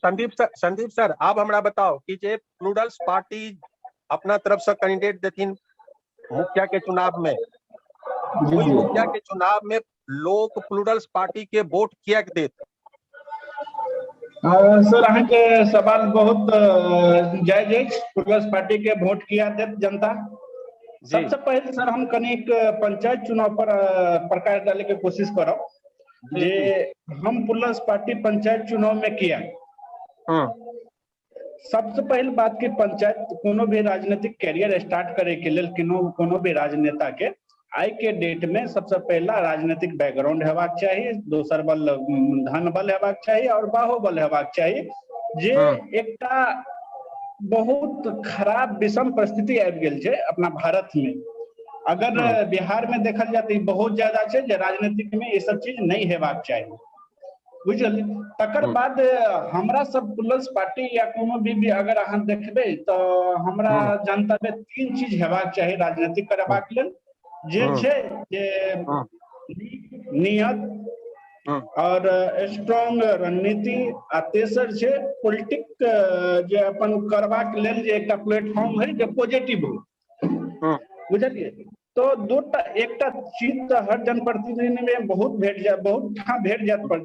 Sandeep sir आप हमरा बताओ कि जे प्लूरल्स पार्टी अपना तरफ से कैंडिडेट देथिन मुखिया के चुनाव में, ओई मुखिया के चुनाव में लोग प्लूरल्स पार्टी के वोट किया देत? सर अहाँ के सवाल बहुत जायज है। प्लूरल्स पार्टी के वोट किया देत जनता। सबसे पहले सर हम कनिक पंचायत चुनाव पर प्रकाश डाले के कोशिश करब जे हम प्लूरल्स पार्टी पंचायत चुनाव में किया। सबसे पहले बात की पंचायत कोनो भी राजनीतिक कैरियर स्टार्ट करे के लेल कोनो भी राजनेता के आई के डेट में सबसे पहला राजनीतिक बैकग्राउंड हेबाक चाहिए, दोसर बल धन बल हेबाक चाहिए और बाहुबल हेबाक चाहिए। जे एकटा बहुत खराब विषम परिस्थिति आबि गेल छै अपना भारत में। अगर बिहार में देखल जाए तो बहुत ज्यादा छै जे राजनीतिक में ये सब चीज नहीं हेबाक चाहिए, बुझल। तकर बाद हमरा सब प्लूरल्स पार्टी या कोनो भी अगर अहाँ देखबे तो हमरा जनता में तीन चीज हेबाक चाहिए राजनीतिक करबाक लेल, जे छै जे नियत और स्ट्रॉन्ग रणनीति आ तेसर छै पॉलिटिक जे अपन करबाक लेल जे एकटा प्लेटफॉर्म है जे पॉजिटिव हो, बुझलिए। तो दूटा एकटा चीज तो हर जनप्रतिनिधि में बहुत भेट जात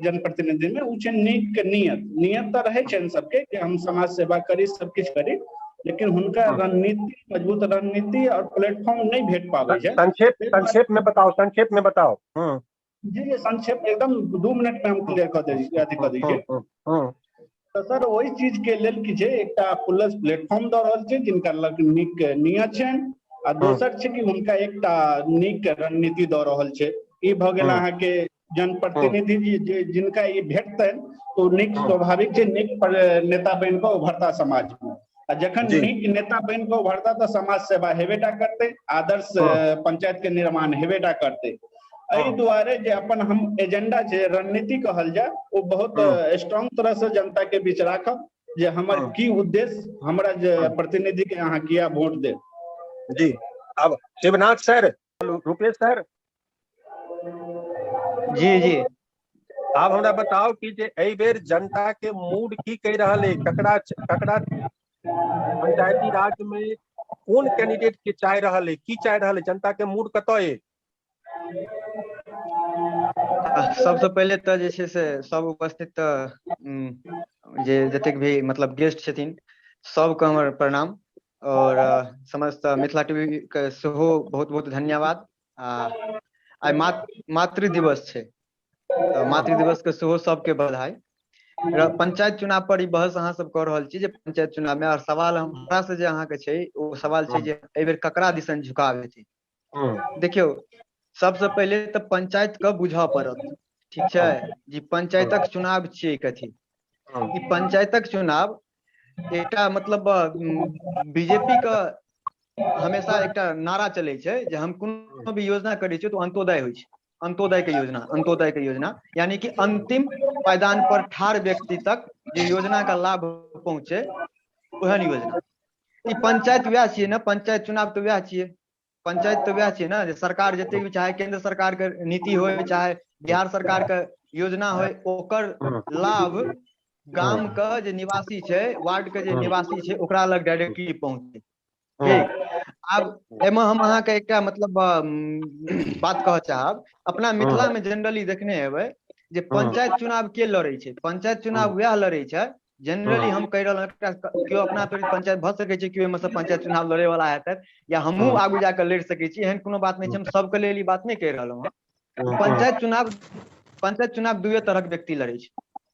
जनप्रतिनिधि में, उ छै नीक नियत तो रहे छै सबके कि हम समाज सेवा करी सब किछ करी, लेकिन हुनका रणनीति मजबूत रणनीति और प्लेटफॉर्म नहीं भेट पावे छै। संक्षेप में बताओ। जी संक्षेप एकदम 2 मिनट में हम क्लियर कर दीजिए। तो सर वही चीज के लेल की छै एकटा प्लस प्लेटफॉर्म द रहल छै जिनका लग नीक नियत छै, आ दोसर छै कि हुनका एकटा नीक रणनीति द रहल छै। ई भ गेल अहाँ के जनप्रतिनिधि जे जिनका ई भेटतन तो नीक स्वाभाविक छै नीक नेता बन के उभरता समाज में। आ जखन नीक नेता बन के उभरता तो समाज सेवा हेबेटा करते, आदर्श पंचायत के निर्माण हेबेटा करते। एहि दुआरे जे अपन हम एजेंडा छै रणनीति कहल जाए वो बहुत स्ट्रांग तरह से जनता के बीच राखब जे हमर की उद्देश्य हमरा जे प्रतिनिधि के अहाँ किया वोट दे। जी अब शिवनाथ सर, रुपेश सर। जी आप हमरा बताओ कि जे एहि बेर जनता के मूड की कह रहल है, ककरा पंचायती राज में कौन कैंडिडेट के चाह रहल है, की चाह रहल है, जनता के मूड कतऽ है? सबसे पहले तो जे छै से सब उपस्थित जे जतेक भी मतलब गेस्ट छथिन सबके हमर प्रणाम और समस्त मिथिला टीवी के सेहो बहुत बहुत धन्यवाद। आइ मातृ दिवस छै तो मातृ दिवस के सेहो सबके बधाई। पंचायत चुनाव पर ई बहस अहाँ सब कऽ रहल छी जे पंचायत चुनाव में, और सवाल हमरा से जे अहाँ के छै ओ सवाल छै जे एहि बेर ककरा दिसन झुकाव हेतै। देखियौ सबसे पहले तो पंचायत के बुझ पड़त, ठीक छै जी। पंचायतक चुनाव छियै कथी? ई पंचायतक चुनाव एकटा मतलब बीजेपी का हमेशा एकटा नारा चले छै जे हम कोनो भी योजना करै छियै तो अंत्योदय होइ छै, अंत्योदय के योजना यानी कि अंतिम पायदान पर ठाढ़ व्यक्ति तक जे योजना का लाभ पहुंचे ओहन योजना। ई पंचायत वह छियै ना, पंचायत चुनाव तो वह छियै, पंचायत तो वह छियै ना जे सरकार जते भी चाहे केंद्र सरकार के नीति हो चाहे बिहार सरकार के योजना हो ओकर लाभ गाम के जे निवासी छै, वार्ड के जे निवासी छै ओकरा लग डायरेक्टली पहुंचे। ठीक, आब एमे हम अहाँ के एकटा मतलब बात कह चाहब, अपना मिथिला में जनरली देखने हेबै जे पंचायत चुनाव के लड़े छै, पंचायत चुनाव वह लड़े छै जनरली हम कह रहल केओ अपना पंचायत भऽ सकै छै, केओ में से पंचायत चुनाव लड़े वाला हेतै या हमहूँ आगू जाकर लड़ सकै छी, एहन कोनो बात नहीं छै। हम सबके लेल ई बात नहीं कह रहल हूँ। पंचायत चुनाव दुए तरह के व्यक्ति लड़े छै,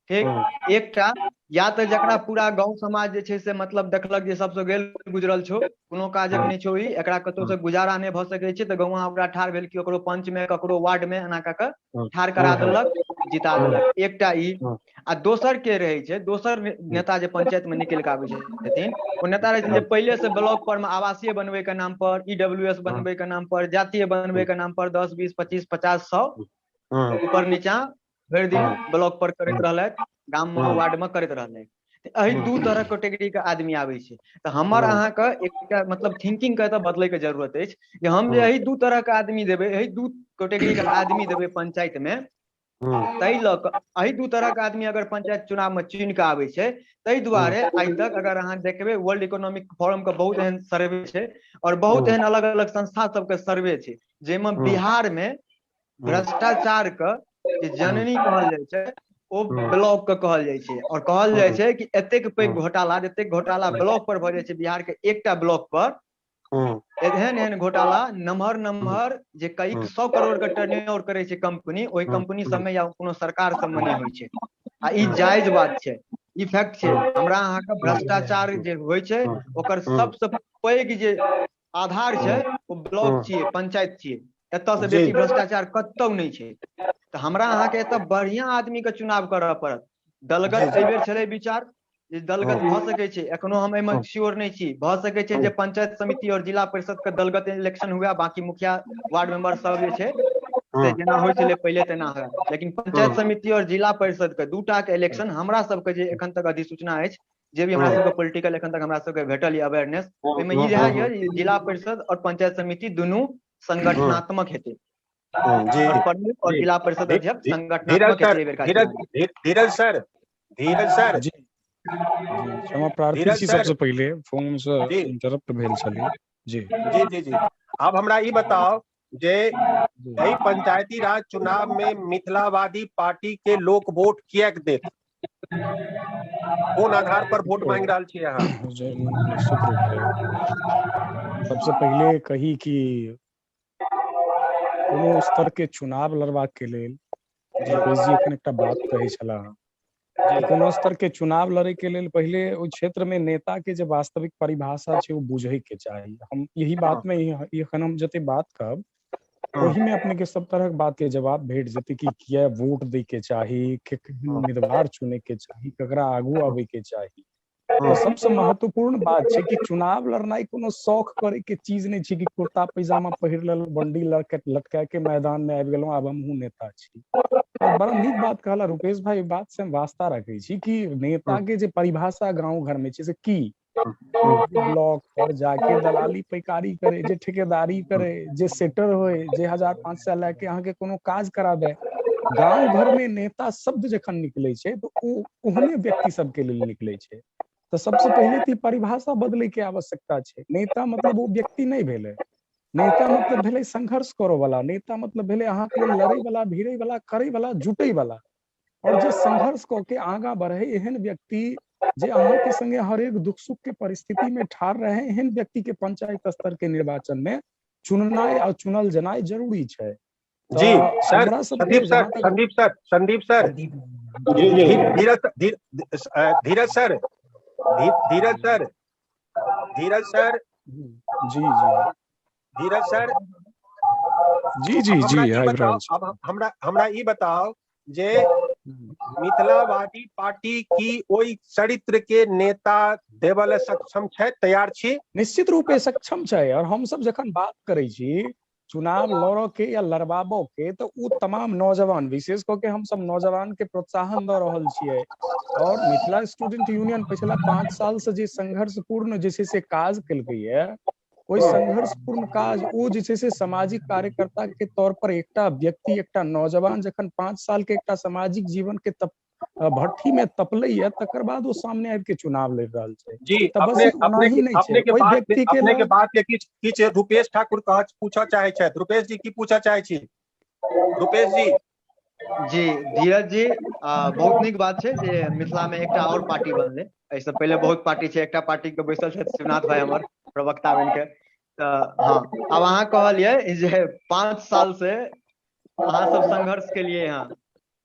ठीक। एकटा या तो जकरा पूरा गांव समाज जे छै से मतलब देखलक जे सबसे गेल गुजरल छौ, कोनो काजक नहीं छौ, ई एकरा कतौ से गुजारा नहीं भऽ सकै छै तो गौवा ओकरा ठाढ़ भेल कि ओकरो पंच में ककरो वार्ड में एना कऽ ठाढ़ करा देलक, जिता देलक। एकटा ई आ दोसर के रहे छै, दोसर नेता जे पंचायत में निकल के आबै छथिन ओ नेता रहे छथिन जे पहले से ब्लॉक पर में आवासीय बनबे के नाम पर, ईडब्ल्यूएस बनबे के नाम पर, जातीय बनबे के नाम पर 10 20 25 50 100 ऊपर नीचा भरि दिन ब्लॉक पर करैत रहलथि, गाम में वार्ड में करैत रहलथि। एही दू तरह कैटेगरी के आदमी आबै छै। तो हमर अहाँ के एकटा मतलब थिंकिंग के तो बदले के जरूरत अछि जे हम जे एही दू तरह के आदमी देबै, एही दू कैटेगरी के आदमी देबै पंचायत में ताहि लऽ कऽ एहि दू तरह के आदमी अगर पंचायत चुनाव में चुनि कऽ आबै छै, ताहि दुआरे आइ तक अगर अहाँ देखबै वर्ल्ड इकोनॉमिक फोरम के बहुत एहन सर्वे छै और बहुत एहन अलग अलग संस्था सबके सर्वे छै, जाहिमे बिहार में भ्रष्टाचार के जे जननी कहल जाइ छै ओ ब्लॉक के कहल जाइ छै, और कहल जाइ छै कि एतेक पैघ घोटाला, जतेक घोटाला ब्लॉक पर भऽ जाइ छै बिहार के एकटा ब्लॉक पर, एहन एहन घोटाला नमहर नमहर जे कई 100 करोड़ के टर्नओवर करे छै कंपनी, ओहि कंपनी सब में या कोनो सरकार सब में नहीं होइ छै। आ ई जायज बात छै, ई फैक्ट छै। हमरा अहाँ के भ्रष्टाचार जे होइ छै ओकर सबसे पैघ जे आधार छै ओ ब्लॉक छियै, पंचायत छियै। एतऽ से बेसी भ्रष्टाचार कतौ नहीं छै। तऽ हमरा अहाँ के एतऽ बढ़िया आदमी के चुनाव करऽ पड़त। दलगत एहि बेर छलै विचार जे दलगत भऽ सकै छै, एखनो हम एहिमे श्योर नहीं छी, भऽ सकै छै जे पंचायत समिति और जिला परिषद के दलगत इलेक्शन हुए, बाकी मुखिया वार्ड मेंबर सब जे छै से जेना होइ छलै पहिले तेना हुए। लेकिन पंचायत समिति और जिला परिषद के दूटा के इलेक्शन हमरा सबके जे एखन तक अधिसूचना अछि, जे भी हमरा सबके पॉलिटिकल एखन तक हमरा सबके भेटल यऽ अवेयरनेस, ओहिमे ई रहै यऽ जिला परिषद और पंचायत समिति दुनू संगठनात्मक हेतै। और प्रमुख और जिला परिषद अध्यक्ष संगठनात्मक हेतै एहि बेरका चुनाव में। धीरज सर जी क्षमा प्रार्थी धीरज छी, सर। सबसे पहले फोन से जी इंटरप्ट भेल छलै। जी जी जी जी अब हमरा ई बताओ जे एहि पंचायती राज चुनाव में मिथिलावादी पार्टी के लोक वोट किएक देत, कोन आधार पर वोट मांग रहल छियै अहाँ? निश्चित रूप से सबसे पहले कही कि कोनो स्तर के चुनाव लड़बाक के लेल रुपेश जी एखन एकटा बात कहै छलाह कि कोनो स्तर के चुनाव लड़े के लेल पहले ओहि क्षेत्र में नेता के जे वास्तविक परिभाषा छै ओ बुझे के चाही। हम यही बात में एखन हम जते बात कहब ओही में अपने के सब तरह बात के जवाब भेट जेतै कि किया वोट दे के चाही, केहन उम्मीदवार चुने के चाही, ककरा आगू आवे के चाही। तो सबसे महत्वपूर्ण बात छै कि चुनाव लड़नाई कोनो शौक करे के चीज नहीं छै कि कुर्ता पैजामा पहिर लेलहुं, बंडी लटका के मैदान में आबि गेलहुं, आब हमहू नेता छी। और बड़ा नीक बात कहला रुपेश भाई, बात से हम वास्ता रखे छी कि नेता के जे परिभाषा गांव घर में छै से की ब्लॉक पर जाके दलाली पैकारी करे, जे ठेकेदारी करे, जे सेटर होए, जे 1500 लेके अहाँ के कोनो काज कराबे, गांव घर में नेता शब्द जखन निकले छै तो ओहने व्यक्ति सबके लेल निकले छै। तो सबसे पहले तो परिभाषा बदले के आवश्यकता छै। नेता मतलब वो व्यक्ति नहीं भेले, नेता मतलब भेले संघर्ष करो वाला, नेता मतलब भेले अहाँ के लेल लड़े वाला, भिड़े वाला, करे वाला, जुटे वाला, और जे संघर्ष क के आगा बढ़े, एहन व्यक्ति जे अहाँ के संगे हर एक दुख सुख के परिस्थिति में ठाड़ रहे, एहन व्यक्ति के पंचायत स्तर के निर्वाचन में चुननाई और चुनल जनाई जरूरी छै। जी सर, संदीप सर जी अब हमरा ई बताओ जे मिथिलावादी पार्टी की ओई चरित्र के नेता देवल सक्षम छै, तैयार छी? निश्चित रूपे सक्षम छै। और हम सब जखन बात करे छी चुनाव लड़ो के या लड़बाबो के, तो उ तमाम नौजवान, विशेष करके हम सब नौजवान के प्रोत्साहन दे रहल छियै। और मिथिला स्टूडेंट यूनियन पिछला 5 साल से जे संघर्षपूर्ण जे से काज केलकै है, ओहि संघर्षपूर्ण काज ओ जे से सामाजिक कार्यकर्ता के तौर पर एकटा व्यक्ति, एकटा नौजवान जखन 5 साल के एकटा सामाजिक जीवन के भट्ठी में तपले है, तकर बाद वो सामने आबि के चुनाव लड़ रहल छै। जी अपने के बात के किछ रुपेश ठाकुर पूछा चाहे छथि। रुपेश जी की पूछा चाहे छी? रुपेश जी जी धीरज जी, बहुत नीक बात छै जे मिथिला में एकटा और पार्टी बनले। एहिसँ पहले बहुत पार्टी छै, एकटा पार्टी के बैसल छथि शिवनाथ भाई हमर प्रवक्ता बन के। हाँ, अब अहाँ कहलिए जे 5 साल से अहाँ सब संघर्ष के लिए यहाँ,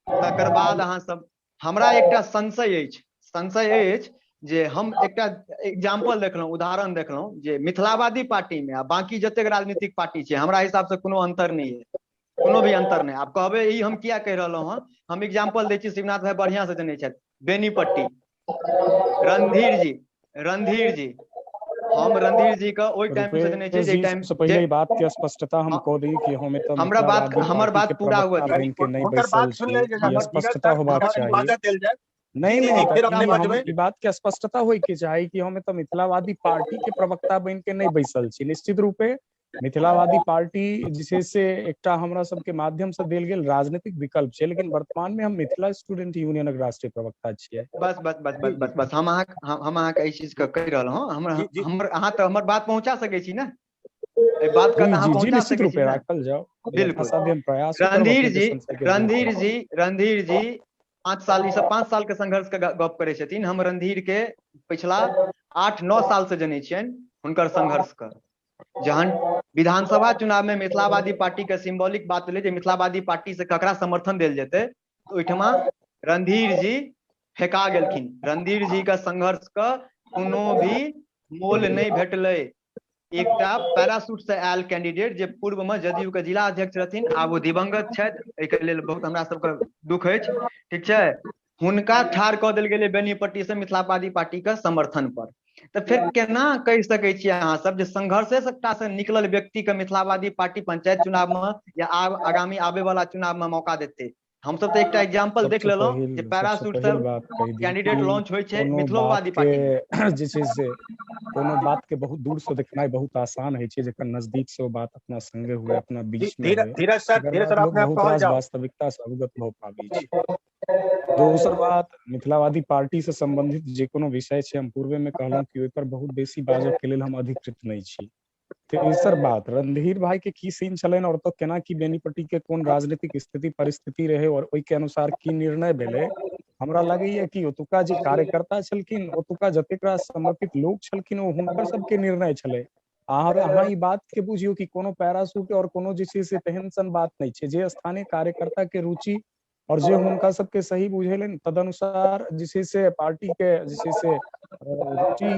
तकर बाद अहाँ सब, हमरा एकटा संशय अछि जे हम एकटा एग्जाम्पल देखलहुँ, उदाहरण देखलहुँ जे मिथिलावादी पार्टी में आ बाकी जतेक राजनीतिक पार्टी छै, हमरा हिसाब से कोनो अंतर नहीं है, कोनो भी अंतर नहीं। आप कहबे ई हम किया कह रहलहुँ हँ, हम एग्जाम्पल दै छी, शिवनाथ भाई बढ़िया से जनै छथि। बेनीपट्टी रणधीर जी, हम रणधीर जी का ओई टाइम से जनै छी जे टाइम से पहले बात के स्पष्टता हम कह दी कि हमें तो हमर बात पूरा हुआ बन के नहीं बैसल छी, स्पष्टता होबाक चाहिए। नहीं बात के स्पष्टता होय के चाही कि हमें तो मिथिलावादी पार्टी के प्रवक्ता बन के नहीं बैसल छी। निश्चित रूपे मिथिलावादी पार्टी जे से एकटा हमरा सबके माध्यम से देल गेल राजनीतिक विकल्प छै, लेकिन वर्तमान में हम मिथिला स्टूडेंट यूनियनक राष्ट्रीय प्रवक्ता छियै। बस बस बस बस बस बस हम अहाँके एहि चीज के कहि रहल हूँ। हमर अहाँ तऽ हमर बात पहुंचा सकै छी ने, एहि बात के अहाँ जी पहुंचा निश्चित सकै छी रूपे ने। राखल जाओ, बिल्कुल। यथासाध्य हम प्रयास करब अपने के संशय के दूर करब। रणधीर जी 5 साल के संघर्ष के गप करै छथिन। हम रणधीर के पिछला 8-9 साल से जनै छियनि हुनकर संघर्ष के। जहन विधानसभा चुनाव में मिथिलावादी पार्टी के सिंबॉलिक बात भेलै जे मिथिलावादी पार्टी से ककरा समर्थन देल जेतै, तो ओहिठमा रणधीर जी फेंका गेलखिन। रणधीर जी के संघर्ष के कोनो भी मोल नहीं भेटलै। एकटा पैरासूट से आयल कैंडिडेट जे पूर्व में जदयू के जिला अध्यक्ष रहथिन, आब वो दिवंगत छथि, एहिके लेल बहुत हमरा सबके दुख अछि, ठीक छै। हुनका ठाढ़ कऽ देल गेलै बेनीपट्टी से मिथिलावादी पार्टी के समर्थन पर। तऽ फिर केना कहि सकै छियै अहाँ सब जे संघर्षे सट्टा से निकलल व्यक्ति के मिथिलावादी पार्टी पंचायत चुनाव में या आगामी आबे वाला चुनाव में मौका देते? हम सब तो एकटा एग्जांपल देख लेलहुं जे पैरासूट से बात कहि दी कैंडिडेट लॉन्च होइ छै कोनो मिथिलोवादी बात पार्टी में। के जे छै से कोनो बात के बहुत दूर से देखनाइ बहुत आसान है छै, जखन नजदीक से वो बात अपना संगे हुए, अपना बीच में हुए, धीरज सर तकर बाद लोग अपने आप बहुत कहल रास जाओ। वास्तविकता से अवगत भऽ पाबै छै। दोसर बात, मिथिलावादी पार्टी से संबंधित जे कोनो विषय छै, हम पूर्वे में कहलहुं कि ओहि पर बहुत बेसी बाजऽ के लेल हम अधिकृत नहीं छी। तेसर बात, रणधीर भाई के की सीन छलनि और तो केना की बेनीपट्टी के कोन राजनीतिक स्थिति परिस्थिति रहे और ओहि के अनुसार की निर्णय भेलै, हमरा लगैया कि ओतुका जे कार्यकर्ता छलखिन, ओतुका जतेक रास समर्पित लोग छलखिन, ओ हुनकर सबके निर्णय छलै। अहाँ ई बात के बुझियौ कि कोनो पैरासूट और कोनो जे छै से तेहन सन बात नहीं छै। जे स्थानीय कार्यकर्ता के रुचि और जे हुनका सबके सही बुझेलनि, तदनुसार जे छै से पार्टी के जे छै से रुचि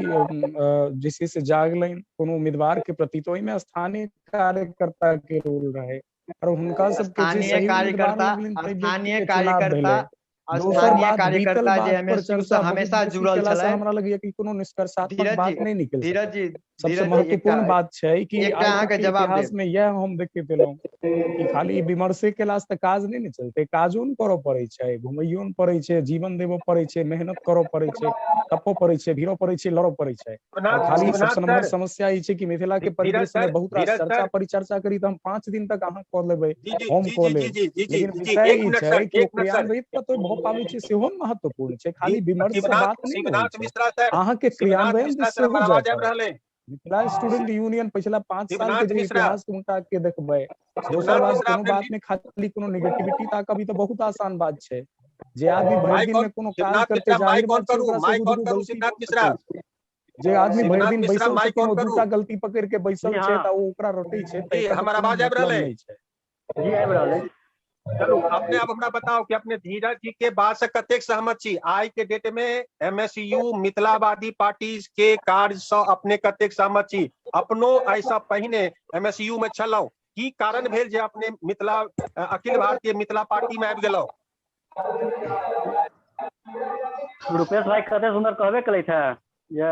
जे छै से जागलनि कोनो उम्मीदवार के प्रति, तो ओहिमे स्थानीय कार्यकर्ता के रोल रहे और हुनका सबके जे स्थानीय सही उम्मीदवार कार्यकर्ता लगलनि ताहि व्यक्ति स्थानीय के चुनाव कार्यकर्ता भेलै। दोसर स्थानीय बात, बीतल कार्यकर्ता जे बात पर एमएसयू से चर्चा बहुत हमेशा बेसी जुड़ल केला से छलै। हमरा लगैया कि कोनो निष्कर्षात्मक धीरज बात नहीं निकल धीरज सकत। जी सबसे धीरज जी महत्वपूर्ण बात छै कि एकटा आइ अहाँ तक के के जवाब इतिहास देब। में यह हम देखैत एलहुं कि खाली विमर्शे केला से काज नहीं ने चलते, काजो न करऽ पड़े छै, घुमैयो न पड़े छै, जीवन देबो पड़े छै, मेहनत करऽ पड़े छै, तपो पड़े छै, भिड़ो पड़े छै, लड़ो पड़े छै। और खाली शिवनाथ सबसे नंबर सर, समस्या ई छै कि मिथिला के परिदृश्य में बहुत रास चर्चा परिचर्चा करी तो हम 5 दिन तक अहाँ कऽ लेबै, हम कऽ लेब, लेकिन विषय ई छै कि ओ क्रियान्वित कतौ भऽ पाबै छै सेहो महत्वपूर्ण छै। खाली विमर्श से बात नहीं ने होइ शिवनाथ छै, मिश्रा सर, अहाँ के शिवनाथ क्रियान्वयन मिश्रा दिस सर, सेहो हमर जाय आवाज आबि पड़त। रहल है। मिथिला स्टूडेंट यूनियन पिछला 5 साल के शिवनाथ जे मिश्रा, इतिहास उनका के देखबै। दोसर शिवनाथ बात, मिश्रा कोनो अपने बात में खाली कोनो नेगेटिविटी ताकब, ई तो बहुत आसान बात छै। जे आदमी भरि माइक दिन ऑन, में कोनो काज शिवनाथ करते, मिश्रा जाहिर माइक ऑन बात छै करू, ओकरा से माइक ऑन बुझू करू गलती शिवनाथ भऽ मिश्रा, सकै छै। जे आदमी भरि शिवनाथ दिन मिश्रा बैसल माइक छथिन, ऑन ओ करू। दूटा गलती पकड़ के बैसल छै तऽ ओ ओकरा रोटे छै, तऽ जी एकर हमर तऽ कोनो आवाज आबि रहल मतलब है। नहीं छै। जी आबि रहल अछि। चलू अपने अब हमरा बताओ कि अपने धीरज जी के बात से कतेक सहमत छी? आज के डेट में एमएसयू मिथिलावादी पार्टी के कार्य से अपने कतेक सहमत छी? अपनो ऐसा पहिने एमएसयू में छलौ, की कारण भेल जे अपने मिथिला अखिल भारतीय मिथिला पार्टी में आबि गेलौ? रुपेश भाई कते सुंदर कहबे कले थे जे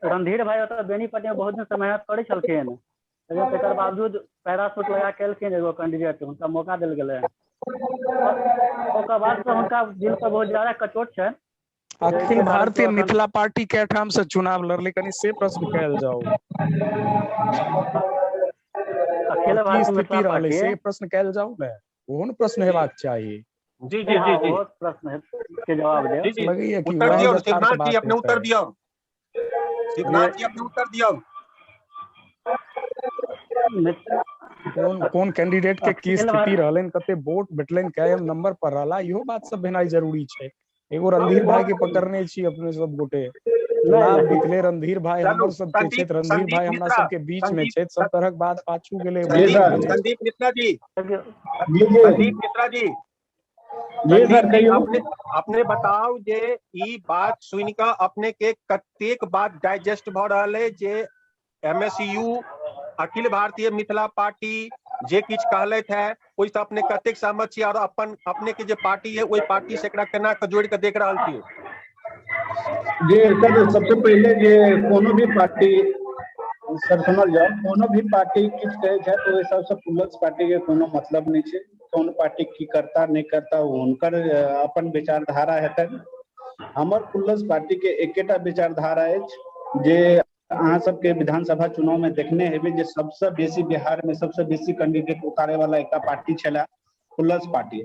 रणधीर भाई ओतऽ बेनीपट्टी में बहुत दिन से मेहनत करै छलखिन, तकर बावजूद पैरासूट लगा के एलखिन एगो कैंडिडेट, हुनका मौका देल गेलै। ओकर बाद से हुनका दिल पर बहुत ज्यादा कचोट छै। अखिल भारतीय मिथिला पार्टी के ठाम से चुनाव लड़ले, कनी से प्रश्न कैल जाओ। अखिल की भारतीय मिथिला स्थिति रहले पार्टी से प्रश्न कैल जाओ ने, ओहन प्रश्न हेबाक चाहिए। जी जी जी जी, बहुत प्रश्न के जवाब दे। जी जी, लगैया कि उत्तर वह दियो यथार्थ शिवनाथ जी, बात अपने उत्तर है। दियो। शिवनाथ जी अपने उत्तर दियो। कौन कैंडिडेट के की स्थिति रहलन, कते वोट भेटलन, कायम नंबर पर रहला, इहो बात सब भेनाइ जरूरी छै। एगो रणधीर भाई के पकड़ने छी अपने सब गोटे, चुनाव बीतले, रणधीर भाई हमर सब के छै, रणधीर भाई हमरा सब के बीच में छै, सब तरह बात पाछू गेले। संदीप मिश्रा जी, संदीप मिश्रा जी, संदीप जी, अपने बताओ जे ई बात सुन के अपने के कतेक बात डाइजेस्ट भ रहल है जे एमएसयू अखिल भारतीय मिथिला पार्टी जे किछ कहलथि है ओहि से अपने कतेक सहमत छी, और अपन अपने के जे पार्टी है ओहि पार्टी से एकरा केना के जोड़ के देख रहल छी? जी सर, सबसे पहले जे कोनो भी पार्टी सर सुनल जाओ, कोनो भी पार्टी किछ कहे छै तो ओहि सबसे प्लस पार्टी के कोनो मतलब नहीं छै। कौन पार्टी की करता नहीं करता हुनकर अपन विचारधारा हेतन। हमर प्लस पार्टी के एकेटा विचारधारा अछि जे अहाँ सबके विधानसभा चुनाव में देखने हेबे जे सबसे बेसी बिहार में सबसे बेसी कैंडिडेट उतारे वाला एक पार्टी छला प्लस पार्टी।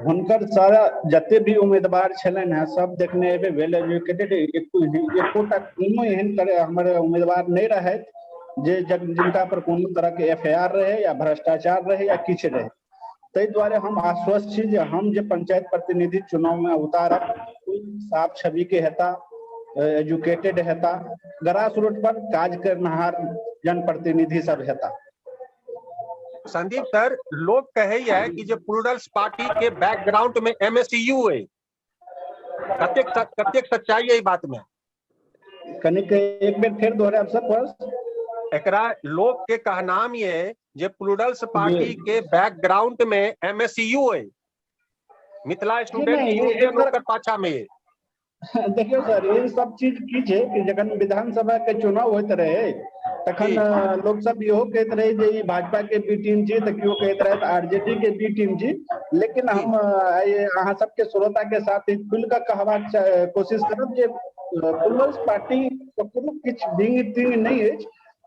हुनकर सारा जते भी उम्मीदवार छलन है सब देखने हेबे वेल एजुकेटेड, एकोटा कोनो एहन तरह हमर उम्मीदवार नहीं रहे जे जिनका पर कोनो तरह के एफआईआर रहे या भ्रष्टाचार रहे या किछ रहे। ताहि द्वारे हम आश्वस्त छी जे हम जे पंचायत प्रतिनिधि चुनाव में उतारब साफ छवि के हेता, एजुकेटेड हेता, ग्रास रूट पर काज करनहार जनप्रतिनिधि सब हेता। संदीप सर, लोग कहे है कि जो प्लूरल्स पार्टी के बैकग्राउंड में एमएसयू है, कतेक सच्चाई है ई बात में? कनिक एक बेर फिर दोहराब सर। एकरा लोग के कहनाम ये जे प्लूरल्स पार्टी के बैकग्राउंड में एमएसयू है, मिथिला स्टूडेंट यूनियन ओकर पाछा में है। देखियो सर, ये सब चीज की छै कि जखन विधानसभा के चुनाव होइत रहे तखन लोग सब इहो कहते रहे जे ई भाजपा के बी टीम छी, तो क्यों कहते रहे आरजेडी के बी टीम छी। लेकिन हम अहाँ सबके श्रोता के साथ खुल कर कहबाक कोशिश करब जे प्लूरल्स पार्टी ककरो किछ विंग टिंग नहीं है।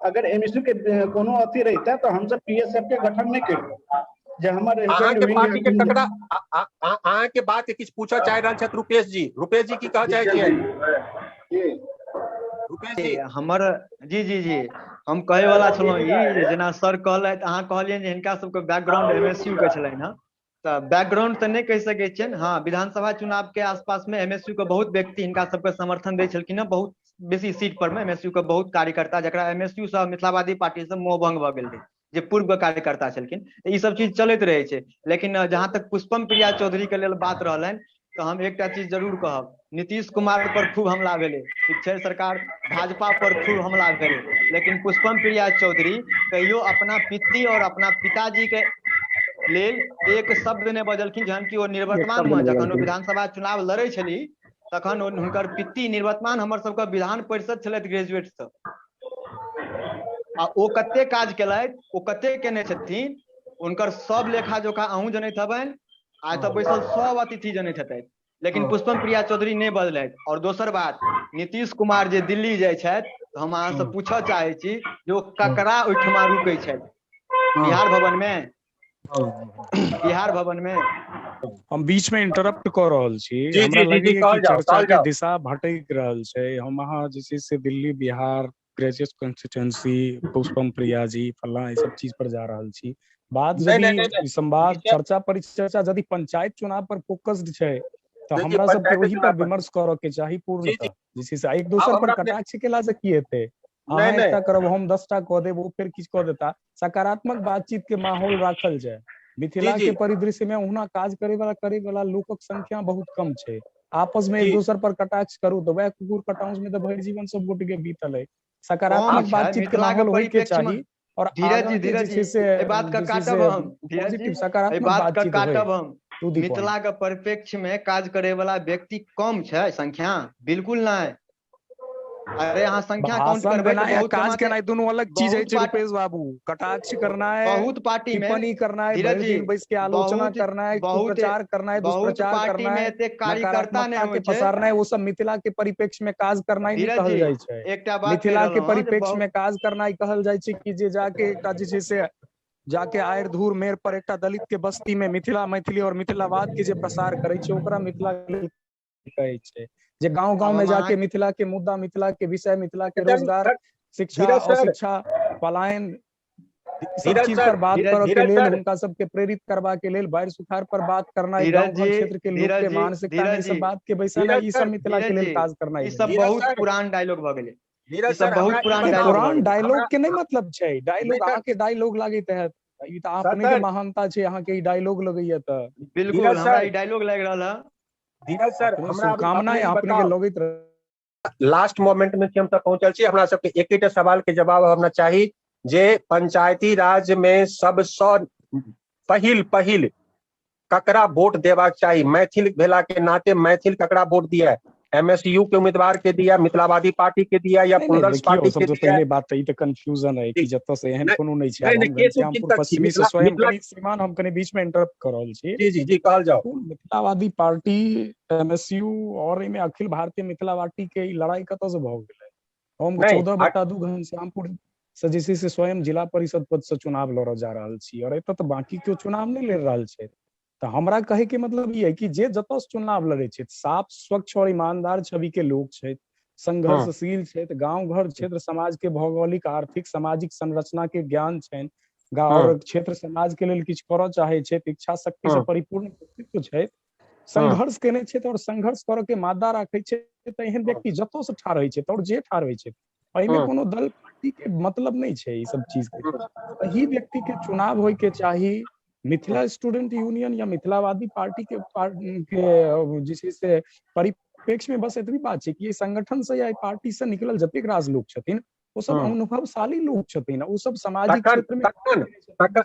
अगर एमएसयू के कोनो अथी रहता तो हम सब पीएसएफ के गठन नहीं करते। अहाँ के पार्टी के ककरा अहाँ के बात के किछ पूछा चाह रहल छथि रुपेश जी की कह चाहे छियै? रुपेश जी हमर जी हम कहे वाला छलहुँ ई जेना सर कहलथि, अहाँ कहलियनि जे हिनका सबके बैकग्राउंड एमएसयू के छलनि हँ, तो बैकग्राउंड तो नहीं कह सकै छियनि। हाँ, विधानसभा चुनाव के आसपास में एमएसयू के बहुत व्यक्ति हिनका सबके समर्थन दै छलखिन हँ, बहुत बेसी सीट पर में एमएसयू के बहुत कार्यकर्ता जकरा एमएसयू से मिथिलावादी पार्टी से मोह भंग भऽ गेल रहै, जे पूर्व कार्यकर्ता छलखिन, ई सब चीज चलैत रहे छै। लेकिन जहां तक पुष्पम प्रिया चौधरी के लेल बात रहलनि तो हम एकटा चीज जरूर कहब, नीतीश कुमार पर खूब हमला भेलै, ठीक छै, सरकार भाजपा पर खूब हमला भेलै, लेकिन पुष्पम प्रिया चौधरी कहियो अपना पित्ती और अपना पिताजी के लेल एक शब्द नहीं बजलखिन। जहन कि ओ निवर्तमान में जखन ओ विधानसभा चुनाव लड़ै छली तखन हुनकर पित्ती निवर्तमान हमर सबके विधान परिषद छलथि ग्रेजुएट से, आ ओ कते काज केलथि, ओ कते केने छथिन, उनकर सब लेखा जोखा अहूँ जनैत हेबनि, आज तक बैसल सब अतिथि जनैत हेतैथ। लेकिन पुष्पम प्रिया चौधरी नहीं बदलथि। और दोसर बात, नीतीश कुमार जे दिल्ली जाइ छथि तो हम अहाँ से पूछऽ चाहे छी जे ओ ककरा ओहिठमा रुकै छथि? बिहार भवन में हम बीच में इंटरप्ट कर रहल छी। हमरा लगैए कि चर्चा के दिशा भटक रहल छै। हम अहाँ जे छै से दिल्ली बिहार ग्रेजुएट कॉन्स्टिट्यूंसी पुष्पम प्रिया जी फल्ला ई सब चीज पर जा रहल छी। बात यदि संवाद चर्चा परिचर्चा यदि पंचायत चुनाव पर फोकस्ड छै तो हमरा सबके वही पर विमर्श करऽ के चाही पूर्णतः। जे छै से एक दोसर पर कटाक्ष केला से की हेतै? अहाँ एकटा करब हम 10टा कह देब, वो फिर किछ कह देता। सकारात्मक बातचीत के माहौल राखल जाए। मिथिला के परिदृश्य में उहुना काज करे वाला लोकक संख्या बहुत कम छै। आपस में एक दोसर पर कटाक्ष करू तो वह कुकुर कटाउस में तो भरि जीवन सब गोटे के बीतल है। सकारात्मक बातचीत के माहौल होय के चाही और धीरज जी से बात का काटब हम, पॉजिटिव सकारात्मक बातचीत हम। मिथिला के परिप्रेक्ष्य में काज करे वाला व्यक्ति कम छै संख्या, बिल्कुल नहीं। अरे हाँ, संख्या काउंट करबै तो बहुत काज करना है, दोनों अलग चीज है रुपेश बाबू। कटाक्ष करना है, बहुत पार्टी में टिप्पणी करना है, भर दिन बैस के आलोचना करना है, प्रचार करना है, दुष्प्रचार करना है, कार्यकर्ता ने के पसारना है, वो सब मिथिला के परिप्रेक्ष्य में काज करना ही नहीं कहल जाय छै। मिथिला के परिप्रेक्ष्य में काज करना ही कहल जाय छै कि जे जाके एकटा जे छै से जाके आयर धूर मेर पर एकटा दलित के बस्ती में मिथिला मैथिली और मिथिलावाद के जे प्रसार करे छै ओकरा मिथिला कहै छै। जे गांव-गांव में जाके मिथिला के मुद्दा, मिथिला के विषय, मिथिला के रोजगार, शिक्षा और शिक्षा पलायन सब चीज पर बात करऽ के लेल, उनका सबके प्रेरित करबा के लेल, बाढ़ सुखाड़ पर बात करना, गांव क्षेत्र के लोग के मानसिकता में सब बात के बैसाना, ई सब मिथिला के लेल काज करना। ई सब बहुत पुरान डायलॉग भ गेलै, ई सब बहुत पुरान डायलॉग के नहीं मतलब छै। डायलॉग अहाँ के डायलॉग लागे तहत ई त अपने के महानता छै, अहाँ के ई डायलॉग लगैया त बिल्कुल हमरा ई डायलॉग लाग रहल है। धीरज सर, हमरा कामना है अपने के लगैत रह। लास्ट मोमेंट में हम तक पहुंचल छी। हमरा सबके एकटा सवाल के जवाब हमरा चाही जे पंचायती राज में सबसँ पहिल ककरा वोट देबाक चाही? मैथिल भेला के नाते मैथिल ककरा वोट दिया? एमएसयू के उम्मीदवार के दिया, मिथिलावादी पार्टी के दिया या प्लूरल्स पार्टी के दिया? पहले बात त ई त कंफ्यूजन है कि जत्तो से एहन कोनो नहीं छै। हम घनश्यामपुर पश्चिमी से स्वयं कनी श्रीमान हम कनी बीच में इंटरप्ट कर रहल छी। जी कहल जाओ। मिथिलावादी पार्टी एमएसयू और में अखिल भारतीय मिथिलावादी के लड़ाई कतौ से भ गेलै? हम नहीं 14/2 घनश्यामपुर से जे छै से स्वयं जिला परिषद पद से चुनाव लड़ जा रहल छी, और एतऽ तऽ बाकी केओ चुनाव नहीं लड़ रहल छै। तऽ हमरा कहे के मतलब ये है कि जे जतऽ से चुनाव लड़े छै साफ स्वच्छ और ईमानदार छवि के लोग छै, संघर्षशील छै, गांव घर क्षेत्र समाज के भौगोलिक आर्थिक सामाजिक संरचना के ज्ञान छनि, और क्षेत्र समाज के लेल किछु करऽ चाहे छै, इच्छा शक्ति से परिपूर्ण व्यक्तित्व छै, संघर्ष केने छै और संघर्ष करऽ के मादा राखै छै, तऽ एहन व्यक्ति जतऽ से ठाढ़ होइ छै और जे ठाढ़ होइ छै एहिमे कोनो दल पार्टी के मतलब नहीं छै। ई सब चीज के सही व्यक्ति के चुनाव होय के चाही। मिथिला स्टूडेंट यूनियन या मिथिलावादी पार्टी के जे छै से परिप्रेक्ष्य में बस एतबी बात छै कि ये संगठन से या पार्टी से निकलल जतेक राज लोग छथिन वो सब अनुभवशाली लोग छथिन, वो सब सामाजिक क्षेत्र में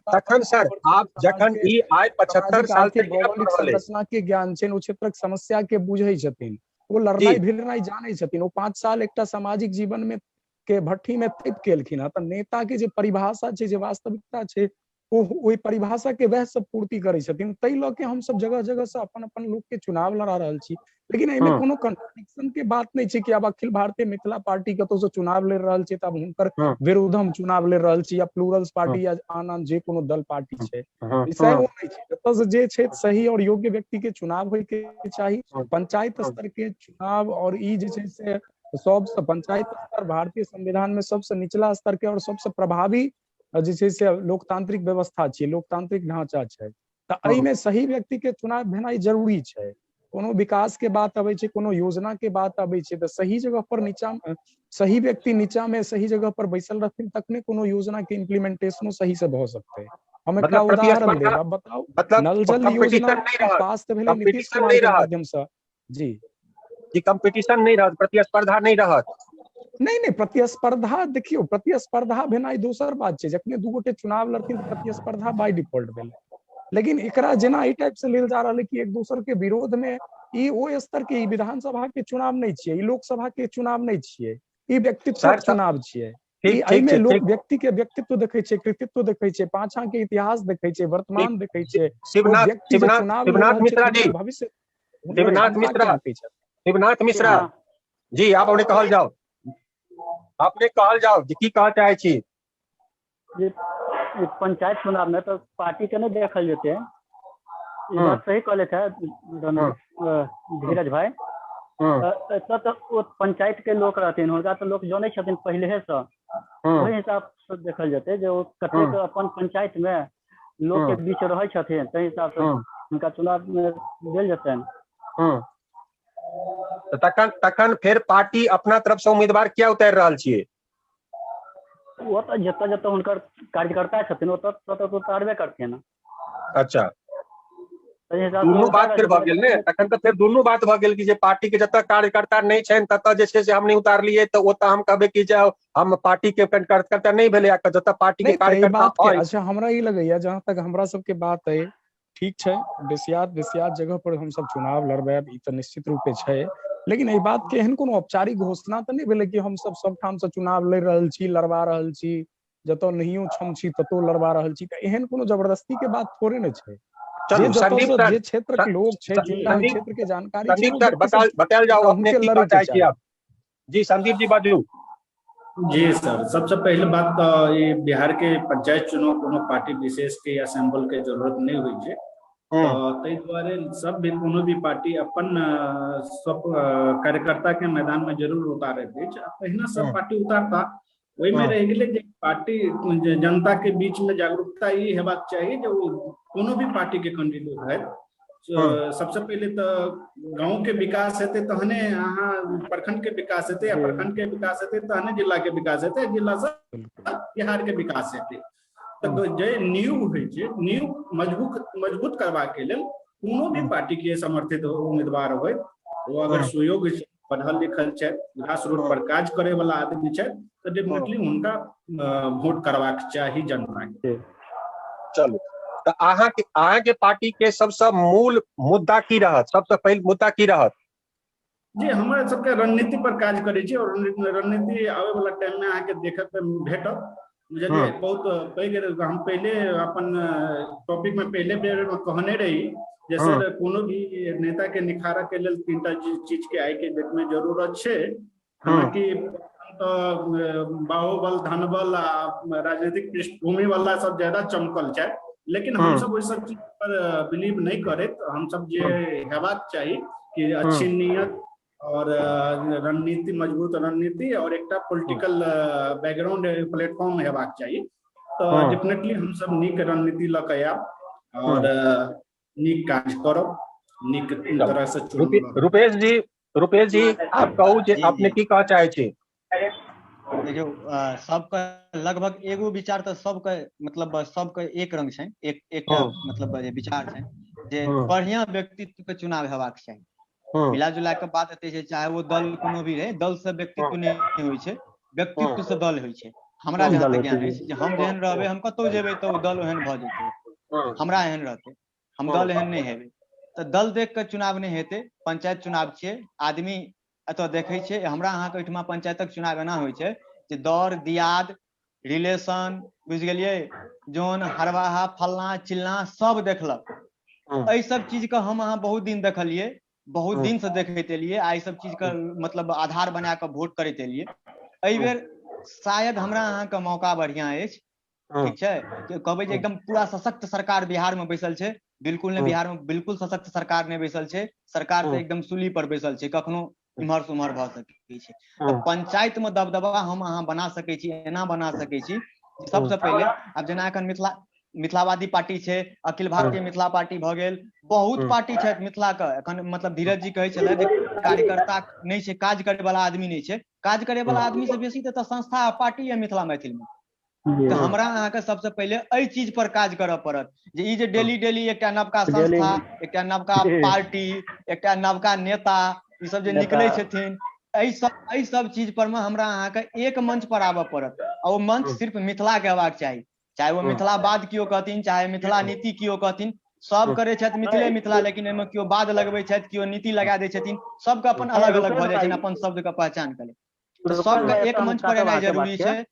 तखन सर आप जखन ई आइ 75 साल से भौगोलिक संरचना के ज्ञान छै, ओ क्षेत्रक समस्या के बुझै छथिन, वो लड़नाई भिड़नाई जानै छथिन, वो 5 साल एकटा सामाजिक जीवन में के भट्ठी में तैप केलखिन हँ। तऽ नेता के जे परिभाषा छै, जे वास्तविकता छै, ओहि परिभाषा के वह सब पूर्ति करै छथिन। तै लऽ के हम सब जगह जगह से अपन अपन लोग के चुनाव लड़ा रहल छी, लेकिन एहिमे कोनो कंट्रडिक्शन के बात नहीं छै कि अब अखिल भारतीय मिथिला पार्टी कतौ से चुनाव लड़ रहल छै तऽ अब हुनकर विरोध हम चुनाव लड़ रहल छी, या प्लूरल्स पार्टी या आन जे कोनो दल पार्टी छै, विषय वो नहीं छै। एतऽ से जे छै सही और योग्य व्यक्ति के चुनाव होय के चाही। पंचायत स्तर के चुनाव और ई जे छै से सबसे पंचायत स्तर भारतीय संविधान में सबसे निचला स्तर के और सबसे प्रभावी जे छै से लोकतांत्रिक व्यवस्था छै, लोकतांत्रिक ढांचा छै, तऽ एहिमे सही व्यक्ति के चुनाव भेनाइ जरूरी छै। कोनो विकास के बात अबै छै, कोनो योजना के बात अबै छै, तऽ सही जगह पर नीचा सही व्यक्ति नीचा में सही जगह पर बैसल रहथिन तखने कोनो योजना के इम्प्लीमेंटेशनो सही से भऽ सकतै। हम एकटा उदाहरण देब, अब बताउ नल जल योजना स्वास्थ्य भेलै नीतीश कुमार के माध्यम से। जी कंपटीशन नहीं रहत, प्रतिस्पर्धा नहीं रहत। नहीं प्रतिस्पर्धा देखियो, प्रतिस्पर्धा भेनाइ दोसर बात छै, जखने दू गोटे चुनाव लड़थिन तऽ प्रतिस्पर्धा बाय डिफॉल्ट भेलै, लेकिन एकरा जेना ई टाइप से लेल जा रहल है कि एक दोसर के विरोध में, ई ओ स्तर के ई विधानसभा के चुनाव नहीं छियै, ई लोकसभा के चुनाव नहीं छियै, ई व्यक्तित्व चुनाव छियै। एहिमे लोग व्यक्ति के व्यक्तित्व देखै छै, कृतित्व देखै छै, पाछा के इतिहास देखै छै, वर्तमान देखै छै, भविष्य। शिवनाथ मिश्रा जी, आप अपने कहल जाओ, जे की कहल चाहे छी। पंचायत चुनाव में तो पार्टी के नहीं देखल जेते, ये बात सही कहले थे धीरज भाई। एतऽ तऽ ओ पंचायत के लोग रहथिन, हुनका तऽ लोग जानै छथिन पहले से, ओहि हिसाब से देखल जेते जे ओ कतेक अपन पंचायत में लोग के बीच रहै छथिन, ताहि हिसाब से हुनका चुनाव में देल जेतनि। तखन फिर पार्टी अपना तरफ से उम्मीदवार क्या उतारि रहल छियै? वो तो जतऽ जतऽ हुनकर कार्यकर्ता छथिन ओतऽ ततऽ उतारबे करथिन। अच्छा, दुनू बात फिर भऽ गेल ने, तखन तऽ फिर दुनू बात भऽ गेल कि जे पार्टी के जतऽ कार्यकर्ता नहीं छनि ततऽ जे छै से हम नहीं उतारलियै, तऽ ओतऽ हम कहबै कि जे हम पार्टी के कार्यकर्ता नहीं भेलै, जतऽ पार्टी के कार्यकर्ता। अच्छा, हमरा ई लगैया जहाँ तक हमरा सबके बात है, ठीक छै, विषयात जगह पर हम सब चुनाव लड़बै, ई तऽ निश्चित रूपे छै, लेकिन एहि बात के एहन कोनो औपचारिक घोषणा तऽ नहीं भेलै कि हम सब ठाम से चुनाव लड़ रहल छी, लड़वा रहल छी, जतऽ नहियो क्षम छी ततौ लड़वा रहल छी, तऽ एहन कोनो जबरदस्ती के बात थोड़े ने छै। जे क्षेत्र के लोग छै, जिनका क्षेत्र के जानकारी छै, बतायल जाओ अपने की कहना चाहै छी आप। जी संदीप जी बाजू। जी सर, सबसे पहले बात तो ये बिहार के पंचायत चुनाव कोनो पार्टी विशेष के या सिंबल के जरूरत नहीं हुई है, तो ताहि दुआरे सब भी कोनो भी पार्टी अपन सब कार्यकर्ता के मैदान में जरूर उतारे थे। पहिने सब पार्टी उतारता, वही में रह गेलै जे पार्टी जनता के बीच में जागरूकता ये हेबाक चाहिए जो कोनो भी पार्टी के कैंडिडेट है, सबसे पहले तो गांव के विकास हेतै तहने अहाँ प्रखंड के विकास हेतै, या प्रखंड के विकास हेतै तहने जिला के विकास हेतै, जिला से बिहार के विकास हेतै। तो जे नींव होइ छै, नींव मजबूत करबा के लेल कोनो भी पार्टी के समर्थित उम्मीदवार होय, वो अगर सुयोग्य पढ़ल लिखल छै, ग्रास रूट पर काज करे वाला आदमी छै, तो डेफिनेटली उनका वोट करबाक चाही जनता के। चलो, तो अहाँ के पार्टी के सबसे मूल मुद्दा की रहत, सबसे पहले मुद्दा की रहत? जी, हमरा सबके रणनीति पर काज करै छी, और रणनीति आवे वाला टाइम में अहाँके देखे के भेटत। बुझलिए, बहुत पैघ हम पहले अपन टॉपिक में पहले बेर में कहने रही, जैसे कोनो भी नेता के निखारा के लेल 3टा चीज के आइ के डेट में जरूरत छै, हालांकि बाहुबल धनबल आ राजनीतिक पृष्ठभूमि वाला सब ज्यादा चमकल छै, लेकिन हम सब ओइ सब चीज पर बिलीव नहीं करैत। हम सब जे हेबाक चाही कि अच्छी नीयत और रणनीति, मजबूत रणनीति और एकटा पॉलिटिकल बैकग्राउंड प्लेटफॉर्म हेबाक चाहिए। तो डेफिनेटली हम सब नीक रणनीति लऽ कऽ आयब और नीक काज करब, नीक तरह से रुपेश जी आप कहू जे अपने की कह चाहे छी? देखियो सबके लगभग एगो विचार तो सबके मतलब सबके एक रंग छै, एकटा मतलब जे विचार छै जे बढ़िया व्यक्तित्व के चुनाव हेबाक चाही। मिला जुला के बात एते छै, चाहे वो दल कोनो भी रहे, दल से व्यक्तित्व नहीं होय छै, व्यक्तित्व से दल होय छै। हमरा जहाँ तक ज्ञान अछि जे हम जेहन रहबै, हम कतौ जेबै तऽ ओ दल ओहन भऽ जेतै, हमरा एहन रहतै, हम दल एहन नहीं हेबै। तऽ दल देख के चुनाव नहीं हेतै। पंचायत चुनाव छियै, आदमी एतऽ देखै छै, हमरा अहाँके ओहिठमा पंचायतक चुनाव एना होइ छै जे दर दियाद रिलेशन बुझ गेलियै, जोन हरवाहा फलना चिलना सब देखलक। एहि सब चीज के हम अहाँ बहुत दिन देखलियै, बहुत दिन से देखैत एलियै, आ सब चीज के मतलब आधार बना कऽ वोट करैत एलियै। एहि बेर शायद हमरा अहाँके मौका बढ़िया अछि, ठीक छै, कहबै जे एकदम पूरा सशक्त सरकार बिहार में बैसल छै, बिल्कुल नहीं, बिहार में बिल्कुल सशक्त सरकार नहीं बैसल छै। सरकार तो एकदम सूली पर बैसल छै, कखनो इम्हर से उम्हर भऽ सकै छै। तो पंचायत में दबदबा हम अहाँ बना सकै छी, एना बना सकै छी। सबसे पहले आब जेना एखन मिथिलावादी पार्टी छै, अखिल भारतीय मिथिला पार्टी भऽ गेल, बहुत पार्टी छै मिथिला के एखन। मतलब धीरज जी कहै छलै जे कार्यकर्ता नहीं छै, काज करे वाला आदमी नहीं छै। काज करे वाला आदमी से बेसी तऽ संस्था आ पार्टी है मिथिला मैथिल में। तऽ हमरा अहाँके सबसे पहले एहि चीज पर काज करऽ पड़त जे ई जे डेली एकटा नवका संस्था, एकटा नवका पार्टी, एकटा नवका नेता, ई सब जे निकलै छथिन, एहि सब चीज पर में हमरा अहाँके एक मंच पर आबऽ पड़त। और वो मंच सिर्फ मिथिला के हेबाक चाही, चाहे वो मिथिलावाद कियो कहथिन, चाहे मिथिला नीति कियो कहथिन, सब करे छथि मिथिले मिथिला, लेकिन एहिमे कियो वाद लगबै छथि, कियो नीति लगा दै छथिन, सबके अपन अलग अलग भऽ जाइ छै, अपन शब्द के पहचान करे। तऽ सबके एक मंच पर एनाइ जरूरी छै।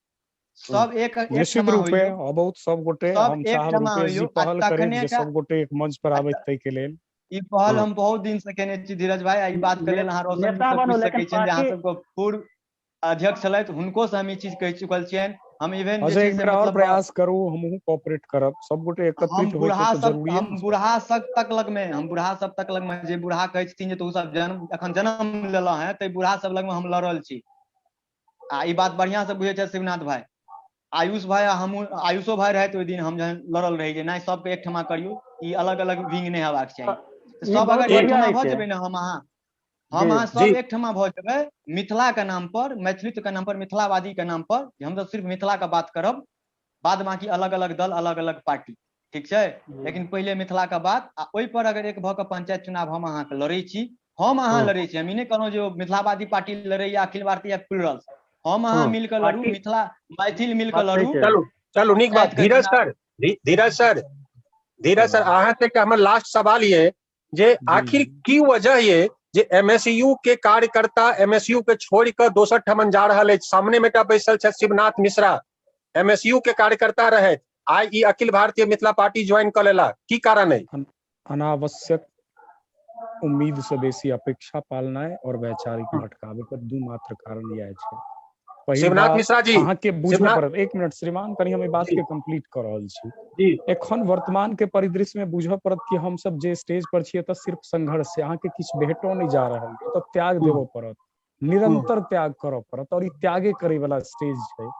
सब एक निश्चित रूपे बहुत सब गोटे हम चाहब रुपेश जी पहल करें जे सब गोटे एक मंच पर आबैत तै के लेल। ई पहल हम बहुत दिन से केने छी धीरज भाई। ई बात के लेल अहाँ रोशन जी से पूछ सकै छियनि जे अहाँ सबके पूर्व अध्यक्ष छलथि, हुनको से हम ई चीज कहि चुकल छियनि। हम इवन जे छै से मतलब प्रयास करू, हमहु कोऑपरेट करब, सब गोटे एकत्रित होय के जरूरी है। हम बूढ़ा सब तक लग में जे बूढ़ा कहै छथिन जे तू सब एखन जन्म लेला है, तै बूढ़ा सब लग में हम लड़ल छी। आ ई बात बढ़िया से बुझे छै शिवनाथ भाई, आयुष भाई, आयुषो भाई रहत ओहि दिन हम जहन लड़ल रही जे नहीं सबके एकठमा करियो, ई अलग अलग विंग नहीं हेबाक चाही। सब अगर एकठमा भऽ जेबै ने, हम अहाँ सब एकठमा भऽ जेबै मिथिला के नाम पर, मैथिलीत्व के नाम पर, मिथिलावादी के नाम पर, हम तो सिर्फ मिथिला के बात करब, बाद बाकी अलग अलग दल, अलग अलग पार्टी, ठीक छै, लेकिन पहले मिथिला के बात। आ ओहि पर अगर एक भऽ कऽ पंचायत चुनाव हम अहाँ के लड़ै छी, हम अहाँ लड़ै छी, हम ई नहि कहलहुँ जे मिथिलावादी पार्टी लड़ैया अखिल भारतीय प्लूरल, हम अहाँ मिलकर लड़ू, मिथिला मैथिल मिलकर लड़ू। चलू नीक बात। धीरज सर अहाँ से हमर लास्ट सवाल ये जे आखिर की वजह ये जे एमएसयू के कार्यकर्ता एमएसयू के छोड़ कर दोसर ठमन जा रहल है? सामने में बैसल छै शिवनाथ मिश्रा, एमएसयू के कार्यकर्ता रहे, आई ई अखिल भारतीय मिथिला पार्टी ज्वाइन कर लेला, की कारण है? अनावश्यक उम्मीद से बेसी अपेक्षा पालना और वैचारिक भटकावे पर दू मात्र कारण यह है। शिवनाथ मिश्रा जी अहाँ के बुझे पड़त, एक मिनट श्रीमान, कनी हम बात के कंप्लीट कर रहल छी। एखन वर्तमान के परिदृश्य में बुझे पड़त कि हम सब जे स्टेज पर छियै तऽ सिर्फ संघर्ष से अहाँ के किछ भेटो नहीं जा रहल, तो त्याग देबो पड़त, निरंतर त्याग करऽ पड़त, और ई त्यागे करे वाला स्टेज छै।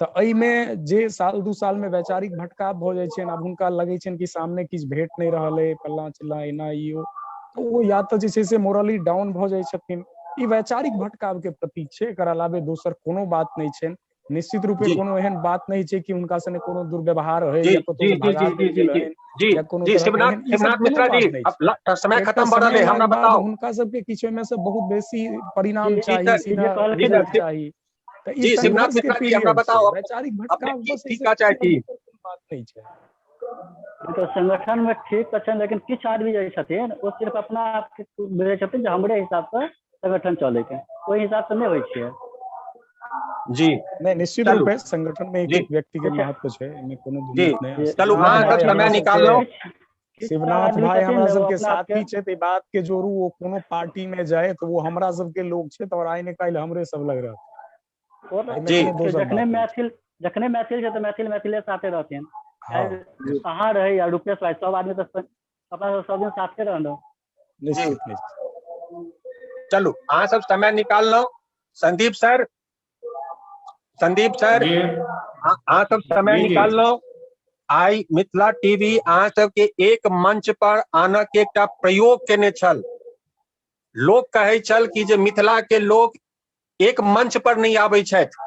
तऽ एहि में जे साल दू साल में वैचारिक भटकाव भऽ जाइ छै, आब हुनका लगै छनि कि सामने किछ भेट नहीं रहल है, फल्ला चिल्ला एना ई ओ या तऽ जे छै से मोरली डाउन भऽ जाइ छथिन। ई वैचारिक भटकाव के प्रतीक छै, एकर अलावे दोसर कोनो बात नहीं छै। निश्चित रूपे कोनो एहन बात नहीं छै कि हुनका सने कोनो दुर्व्यवहार है या कतौ भगा देल गेल है या कोनो तरह के एहन, ई सब कोनो बात नहीं छै। समय खत्म भऽ रहल है, हमरा बताओ हुनका सबके किछु में से बहुत बेसी परिणाम चाहिए, सीधा रिजल्ट चाहिए। तऽ ई संघर्ष के पीरियड छै, वैचारिक भटकाव बस बात नहीं छै। तो संगठन में ठीक तो, लेकिन किछु आदमी जे छथिन वो सिर्फ अपना आप के बुझै छथिन जे हमरे हिसाब से संगठन चले के, ओहि हिसाब से नहीं होइ छै। जी नहीं, निश्चित रूप से संगठन में एक एक व्यक्ति के महत्व छै, एमे कोनो दुमत नहीं। चलू अहाँ समय निकाललो, शिवनाथ भाई हमरा सबके साथी छै, त बात के जोड़ू, वो कोनो पार्टी में जाए तो वो हमरा सबके लोग छै, और आइ ने काल्हि हमरे सब लग रहा। वो तो जी। जखने मैथिल छै तऽ मैथिले साथे रहथिन। चाहे अहाँ रहे या रूपेश भाई, सब आदमी तो अपना सब दिन साथे रहलो। निश्चित निश्चित। चलू अहाँ सब समय निकाल लो। संदीप सर अहाँ सब समय निकाल लो। आई मिथिला टीवी अहाँ सबके एक मंच पर आनऽ के एकटा प्रयोग केने छल। लोक कहै छल कि जे मिथिला के लोक एक मंच पर नहीं आबै छथि।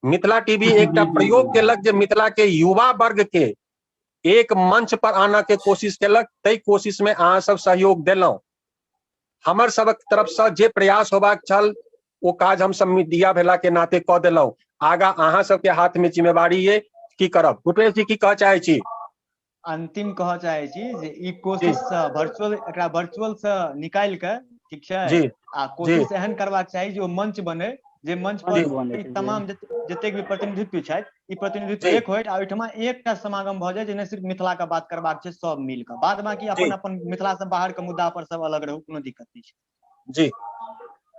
मिथिला टीवी एकटा प्रयोग केलक जे मिथिला के युवा वर्ग के एक मंच पर आनऽ के कोशिश केलक। तै कोशिश में अहाँ सब सहयोग देलहुं। हमर सबक तरफ से जे प्रयास होबाक छल ओ काज हम सब मीडिया भेला के नाते कऽ देलहुं। आगा अहाँ सबके हाथ में जिम्मेवारी ये, की करब। रुपेश जी की कहऽ चाहै छी? अंतिम कहऽ चाहै छी जे ई कोशिश से वर्चुअल से निकाल के, ठीक छै, जी आ कोशिश एहन करबाक चाही जे ओ मंच बने, जे मंच पर जी। तमाम जतेक भी प्रतिनिधित्व छथि, ई प्रतिनिधित्व जी। एक होइत आ ओहिठमा एकटा समागम भऽ जाय जे नहि सिर्फ मिथिला के बात करबाक छै, सब मिल कऽ। बाद बाकी अपन अपन मिथिला से बाहर के मुद्दा पर सब अलग रहू, कोनो दिक्कत नहीं छै। जी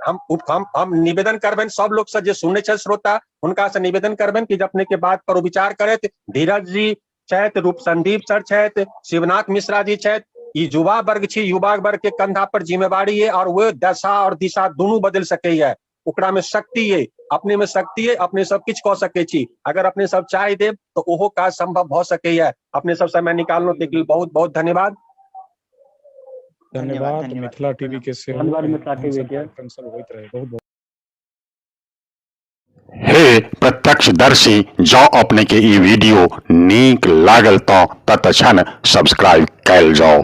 हम निवेदन करबनि सब लोग से, जे सुनै छै श्रोता, हुनका से निवेदन करबनि कि जे अपने के बात पर विचार करैत। धीरज जी छथि, रूप संदीप सर छथि, शिवनाथ मिश्रा जी छथि। ई युवा वर्ग छी, युवा वर्ग के कंधा पर जिम्मेवारी है और वो दशा और दिशा दुनू बदल सकैया। ओकरा में शक्ति है, अपने में शक्ति है, अपने सब किछु कऽ सकै छी। अगर अपने सब चाहि देब तो ओहो काज संभव भऽ सकैया। अपने सब समय निकालनो के लिए बहुत बहुत धन्यवाद। धन्यवाद मिथिला टीवी के सेहो। धन्यवाद मिथिला टीवी के। कार्यक्रम सब होइत रहे। बहुत बहुत हे प्रत्यक्षदर्शी, जँ अपने के ई वीडियो नीक लागल तऽ तत्क्षण सब्सक्राइब कैल जाओ।